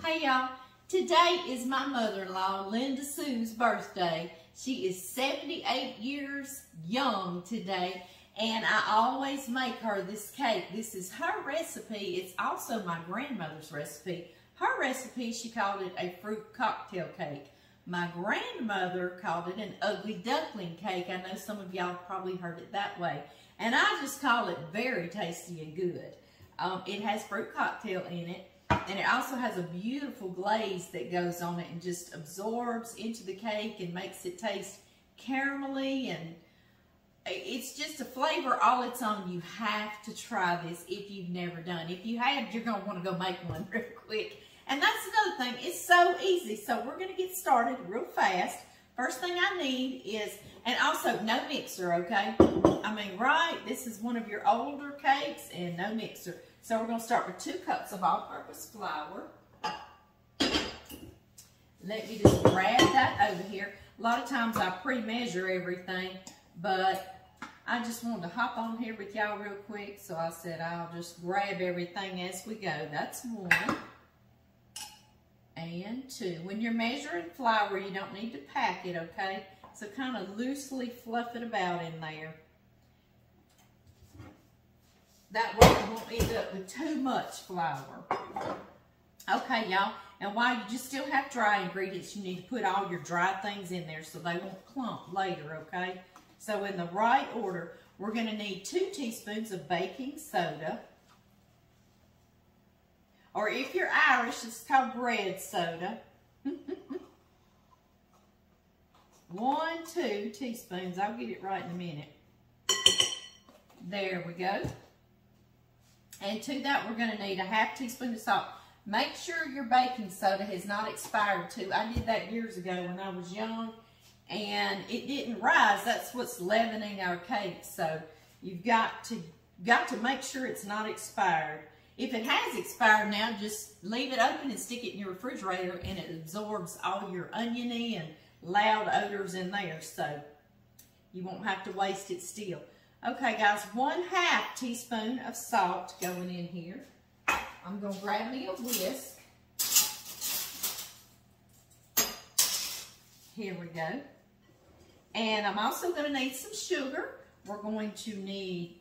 Hey y'all, today is my mother-in-law, Linda Sue's birthday. She is 78 years young today, and I always make her this cake. This is her recipe. It's also my grandmother's recipe. Her recipe, she called it a fruit cocktail cake. My grandmother called it an ugly duckling cake. I know some of y'all probably heard it that way. And I just call it very tasty and good. It has fruit cocktail in it. And it also has a beautiful glaze that goes on it and just absorbs into the cake and makes it taste caramelly, and it's just a flavor all its own. You have to try this if you've never done. If you have, you're going to want to go make one real quick. And that's another thing. It's so easy. So we're going to get started real fast. First thing I need is, and also no mixer, okay? I mean, right, this is one of your older cakes and no mixer. So we're going to start with 2 cups of all-purpose flour. Let me just grab that over here. A lot of times I pre-measure everything, but I just wanted to hop on here with y'all real quick. So I said I'll just grab everything as we go. That's 1 and 2. When you're measuring flour, you don't need to pack it, okay? So kind of loosely fluff it about in there. That way you won't end up with too much flour. Okay, y'all. And while you just still have dry ingredients, you need to put all your dry things in there so they won't clump later, okay? So in the right order, we're going to need 2 teaspoons of baking soda. Or if you're Irish, it's called bread soda. 2 teaspoons. I'll get it right in a minute. There we go. And to that, we're going to need a ½ teaspoon of salt. Make sure your baking soda has not expired too. I did that years ago when I was young, and it didn't rise. That's what's leavening our cake. So you've got to make sure it's not expired. If it has expired now, just leave it open and stick it in your refrigerator, and it absorbs all your oniony and loud odors in there. So you won't have to waste it still. Okay, guys, 1/2 teaspoon of salt going in here. I'm going to grab me a whisk. Here we go. And I'm also going to need some sugar. We're going to need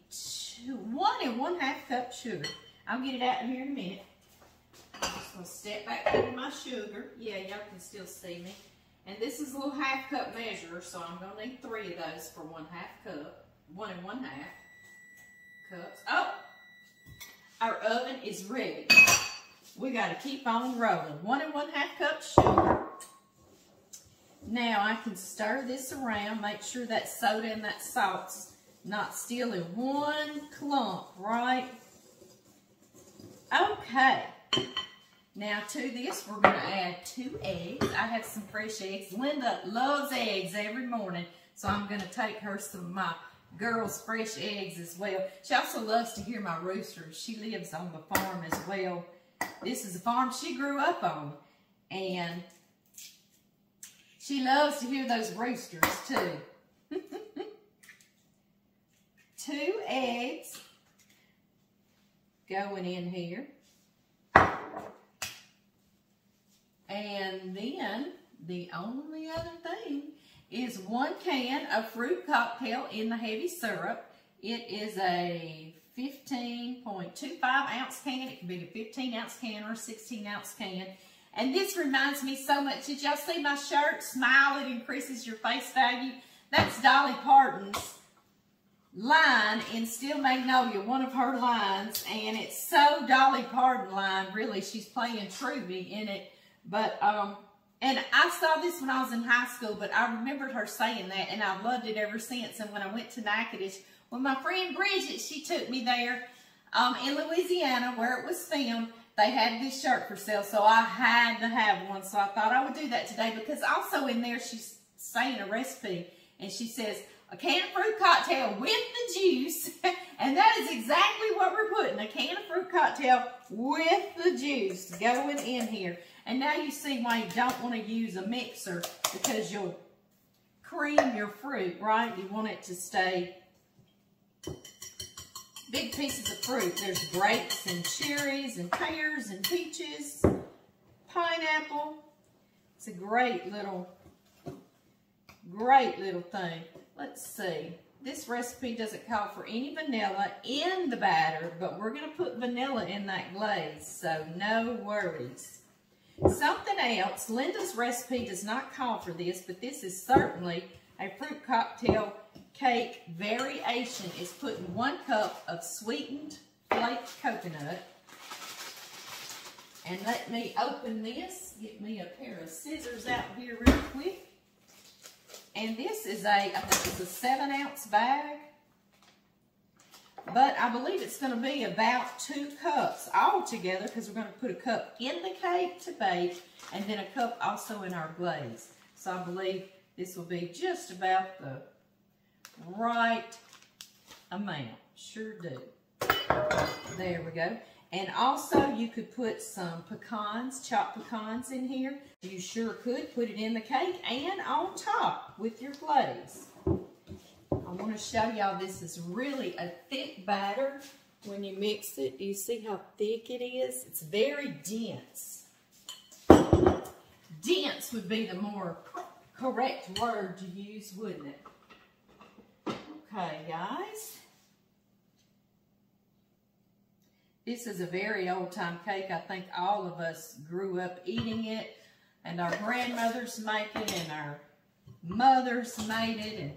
1 1/2 cup sugar. I'll get it out here in a minute. I'm just going to step back over my sugar. Yeah, y'all can still see me. And this is a little ½ cup measure, so I'm going to need 3 of those for 1/2 cup. 1 1/2 cups. Oh, our oven is ready. We got to keep on rolling. 1 1/2 cup sugar. Now I can stir this around. Make sure that soda and that salt's not still in one clump, right? Okay. Now to this, we're going to add 2 eggs. I have some fresh eggs. Linda loves eggs every morning, so I'm going to take her some of my girls' fresh eggs as well. She also loves to hear my roosters. She lives on the farm as well. This is a farm she grew up on, and she loves to hear those roosters too. 2 eggs going in here. And then the only other thing is 1 can of fruit cocktail in the heavy syrup. It is a 15.25 ounce can. It can be a 15 ounce can or a 16 ounce can. And this reminds me so much. Did y'all see my shirt? Smile, it increases your face value. That's Dolly Parton's line in Steel Magnolia, one of her lines. And it's so Dolly Parton line, really. She's playing Truby in it. But, and I saw this when I was in high school, but I remembered her saying that, and I've loved it ever since. And when I went to Natchitoches, well, my friend Bridget, she took me there in Louisiana where it was filmed. They had this shirt for sale, so I had to have one. So I thought I would do that today, because also in there she's saying a recipe, and she says a can of fruit cocktail with the juice. And that is exactly what we're putting, a can of fruit cocktail with the juice going in here. And now you see why you don't want to use a mixer, because you'll cream your fruit, right? You want it to stay big pieces of fruit. There's grapes and cherries and pears and peaches, It's a great little thing. Let's see. This recipe doesn't call for any vanilla in the batter, but we're going to put vanilla in that glaze, so no worries. Something else, Linda's recipe does not call for this, but this is certainly a fruit cocktail cake variation. Is putting 1 cup of sweetened flaked coconut. And let me open this, get me a pair of scissors out here real quick. And this is I think it's a 7-ounce bag. But I believe it's going to be about 2 cups all together, because we're going to put a cup in the cake to bake and then a cup also in our glaze. So I believe this will be just about the right amount. Sure do. There we go. And also you could put some pecans, chopped pecans in here. You sure could put it in the cake and on top with your glaze. I want to show y'all this is really a thick batter when you mix it. Do you see how thick it is? It's very dense. Dense would be the more correct word to use, wouldn't it? Okay, guys. This is a very old-time cake. I think all of us grew up eating it, and our grandmothers make it, and our mothers made it, and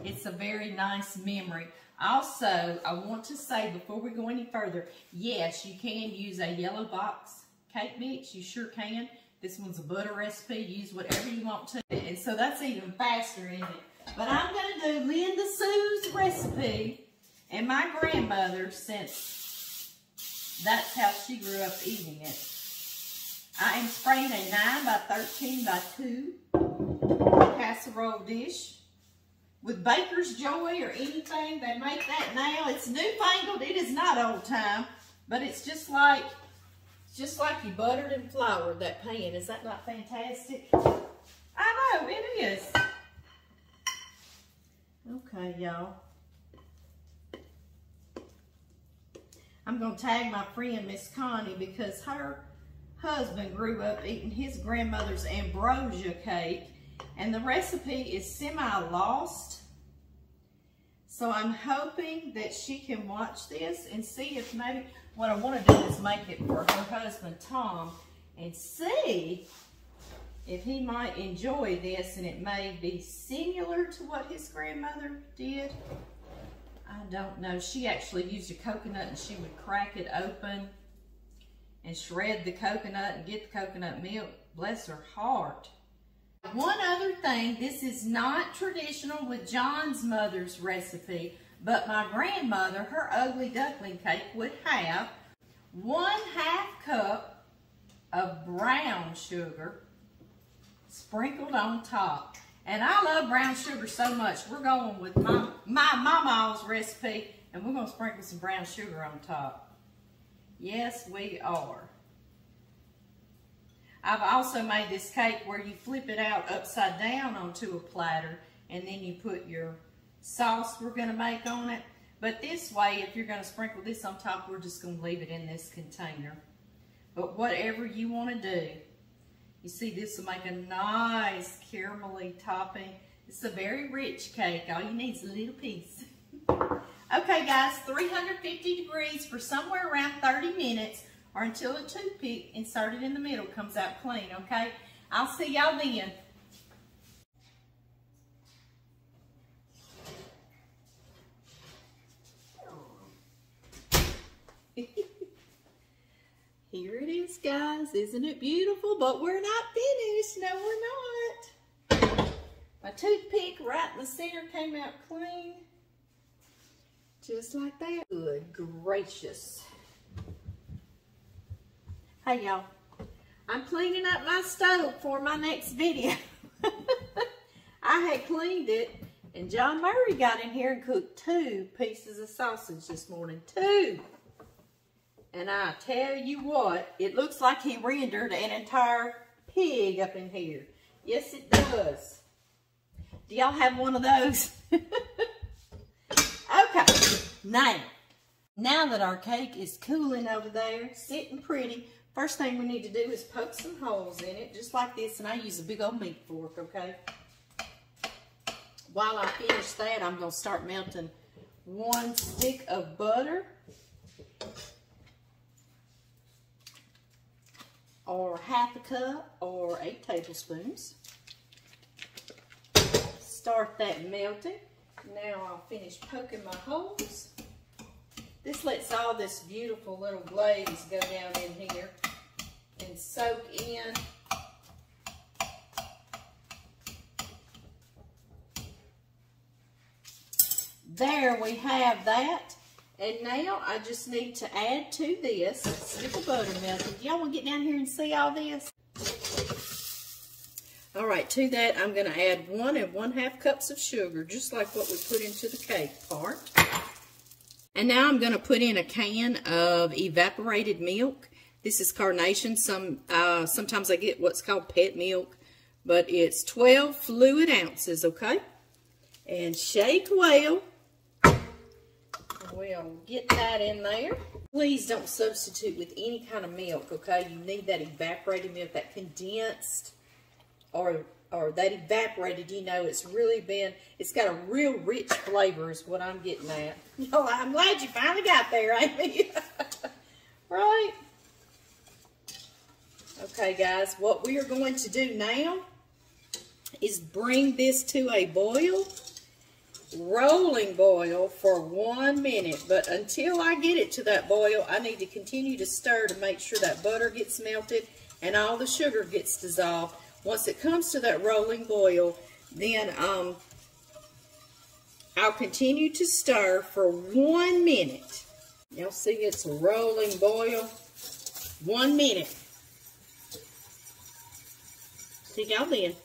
it's a very nice memory. Also, I want to say before we go any further, yes, you can use a yellow box cake mix. You sure can. This one's a butter recipe. Use whatever you want to. And so that's even faster, isn't it? But I'm going to do Linda Sue's recipe and my grandmother, since that's how she grew up eating it. I am spraying a 9 by 13 by 2 casserole dish with Baker's Joy or anything. They make that now. It's newfangled. It is not old time, but it's just like you buttered and floured that pan. Is that not fantastic? I know, it is. Okay, y'all. I'm going to tag my friend Miss Connie because her husband grew up eating his grandmother's ambrosia cake, and the recipe is semi-lost. So I'm hoping that she can watch this and see if maybe, what I want to do is make it for her husband Tom and see if he might enjoy this, and it may be similar to what his grandmother did. I don't know. She actually used a coconut, and she would crack it open and shred the coconut and get the coconut milk. Bless her heart. One other thing, this is not traditional with John's mother's recipe, but my grandmother, her ugly duckling cake would have 1/2 cup of brown sugar sprinkled on top. And I love brown sugar so much, we're going with my mama's recipe, and we're going to sprinkle some brown sugar on top. Yes, we are. I've also made this cake where you flip it out upside down onto a platter, and then you put your sauce we're going to make on it. But this way, if you're going to sprinkle this on top, we're just going to leave it in this container. But whatever you want to do. You see, this will make a nice caramelly topping. It's a very rich cake. All you need is a little piece. Okay, guys, 350 degrees for somewhere around 30 minutes, or until a toothpick inserted in the middle comes out clean, okay? I'll see y'all then. Here it is, guys. Isn't it beautiful? But we're not finished. No, we're not. My toothpick right in the center came out clean. Just like that. Good gracious. Hey, y'all. I'm cleaning up my stove for my next video. I had cleaned it, and John Murray got in here and cooked 2 pieces of sausage this morning. 2. And I tell you what, it looks like he rendered an entire pig up in here. Yes, it does. Do y'all have one of those? Okay, now that our cake is cooling over there, sitting pretty, First thing we need to do is poke some holes in it, just like this, and I use a big old meat fork, okay? While I finish that, I'm going to start melting 1 stick of butter, or 1/2 cup, or 8 tablespoons. Start that melting. Now I'll finish poking my holes. This lets all this beautiful little glaze go down in here and soak in. There we have that. And now I just need to add to this a stick of butter melted. Y'all want to get down here and see all this? All right, to that I'm going to add 1 1/2 cups of sugar, just like what we put into the cake part. And now I'm going to put in a can of evaporated milk. This is Carnation. Sometimes I get what's called pet milk, but it's 12 fluid ounces, okay? And shake well. We'll get that in there. Please don't substitute with any kind of milk, okay? You need that evaporated milk, that condensed or that evaporated, you know, it's got a real rich flavor is what I'm getting at. Oh, I'm glad you finally got there, Amy. Right? Okay, guys, what we are going to do now is bring this to a boil, rolling boil for 1 minute. But until I get it to that boil, I need to continue to stir to make sure that butter gets melted and all the sugar gets dissolved. Once it comes to that rolling boil, then I'll continue to stir for 1 minute. Y'all see it's a rolling boil. 1 minute. See y'all then.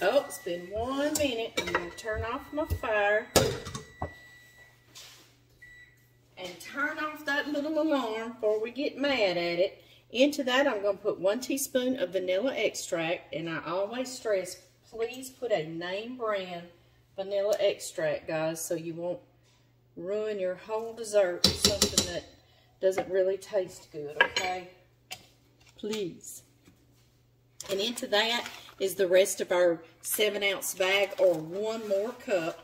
Oh, it's been 1 minute. I'm going to turn off my fire and turn off that little alarm before we get mad at it. Into that, I'm going to put 1 teaspoon of vanilla extract, and I always stress, please put a name brand vanilla extract, guys, so you won't ruin your whole dessert with something that doesn't really taste good, okay? Please. And into that is the rest of our 7-ounce bag, or 1 more cup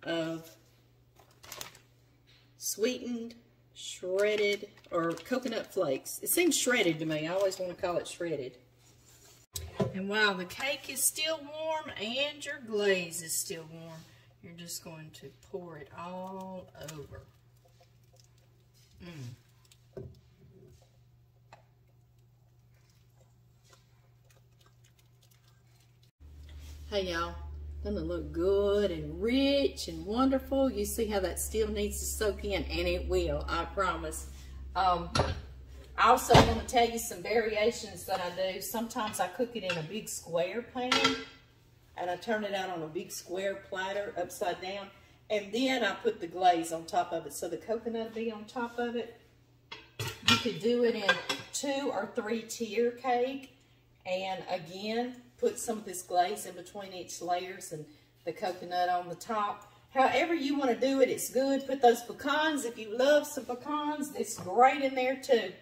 of sweetened, shredded, or coconut flakes. It seems shredded to me. I always want to call it shredded. And while the cake is still warm and your glaze is still warm, you're just going to pour it all over. Hey y'all, doesn't it look good and rich and wonderful? You see how that still needs to soak in, and it will, I promise. I also want to tell you some variations that I do. Sometimes I cook it in a big square pan, and I turn it out on a big square platter upside down, and then I put the glaze on top of it, so the coconut will be on top of it. You could do it in 2 or 3 tier cake, and again, put some of this glaze in between each layers and the coconut on the top. However you want to do it, it's good. Put those pecans, if you love some pecans, it's great in there too.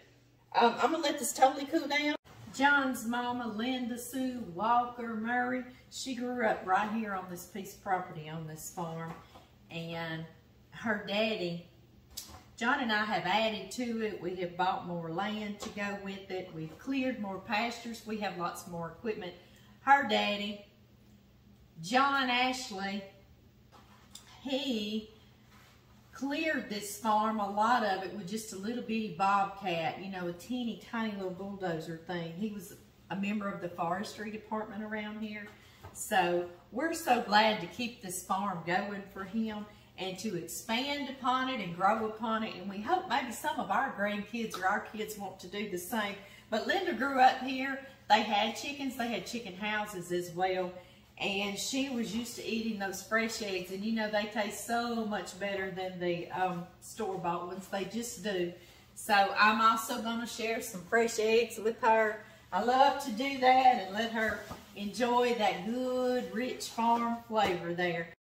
I'm going to let this totally cool down. John's mama, Linda Sue Walker Murray, she grew up right here on this piece of property on this farm. And her daddy, John and I have added to it. We have bought more land to go with it. We've cleared more pastures. We have lots more equipment. Her daddy, John Ashley, he cleared this farm, a lot of it, with just a little bitty bobcat, you know, a teeny tiny little bulldozer thing. He was a member of the forestry department around here. So we're so glad to keep this farm going for him and to expand upon it and grow upon it. And we hope maybe some of our grandkids or our kids want to do the same. But Linda grew up here. They had chickens. They had chicken houses as well. And she was used to eating those fresh eggs. And you know, they taste so much better than the store-bought ones. They just do. So I'm also going to share some fresh eggs with her. I love to do that and let her enjoy that good, rich farm flavor there.